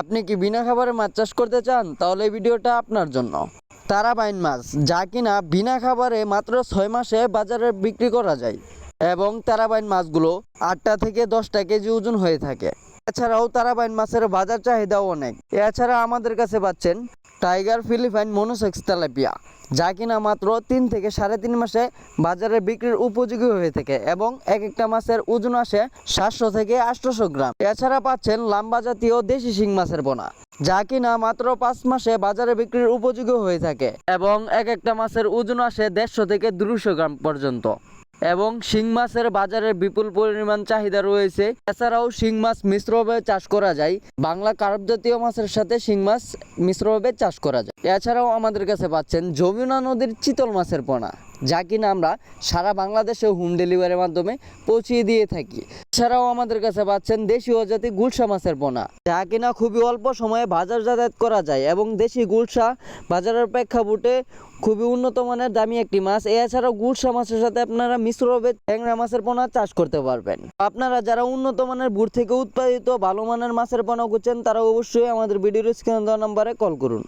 আপনি কি বিনা খাবারে মাছ চাষ করতে চান? তাহলে এই ভিডিওটা আপনার জন্য। তারাবাইন মাছ, যা কিনা বিনা খাবারে মাত্র 6 মাসে বাজারে বিক্রি করা যায় এবং তারাবাইন মাছগুলো 8টা থেকে 10টা কেজি ওজন হয়ে থাকে। এছাড়াও তারাবাইন মাছের বাজার চাহিদাও অনেক। এছাড়া আমাদের কাছে পাচ্ছেন টাইগার ফিলিপাইন মনোসেক্স তেলাপিয়া, যা কিনা মাত্র 3 থেকে 3.5 মাসে বাজারে বিক্রির উপযোগী হয়ে থাকে এবং এক একটা মাছের ওজন আসে 700 থেকে 800 গ্রাম। এছাড়া পাচ্ছেন লাম্বা জাতীয় দেশি শিং মাছের পোনা, যা কিনা মাত্র 5 মাসে বাজারে বিক্রির উপযোগী হয়ে থাকে এবং এক একটা মাছের ওজন আসে 150 থেকে 200 গ্রাম পর্যন্ত। এবং শিং মাছের বাজারে বিপুল পরিমাণ চাহিদা রয়েছে। এছাড়াও শিং মাছ মিশ্রভাবে চাষ করা যায়, বাংলা কার্প জাতীয় মাছের সাথে শিং মাছ মিশ্রভাবে চাষ করা যায়। এছাড়াও আমাদের কাছে পাচ্ছেন যমুনা নদীর চিতল মাছের পোনা, যা কিনা আমরা সারা বাংলাদেশে হোম ডেলিভারির মাধ্যমে পৌঁছিয়ে দিয়ে থাকি। এছাড়াও আমাদের কাছে পাচ্ছেন দেশীয় জাতি গুলশা মাছের পোনা, যা কিনা খুবই অল্প সময়ে বাজার যাতায়াত করা যায় এবং দেশি গুলশা বাজারের প্রেক্ষাপটে খুবই উন্নত মানের দামি একটি মাছ। এছাড়াও গুলশা মাছের সাথে আপনারা মিশ্রভাবে ট্যাংরা মাছের পোনা চাষ করতে পারবেন। আপনারা যারা উন্নত মানের বুট থেকে উৎপাদিত ভালো মানের মাছের পোনা খুঁজছেন, তারা অবশ্যই আমাদের ভিডিওর স্ক্রিনে দেওয়া নম্বরে কল করুন।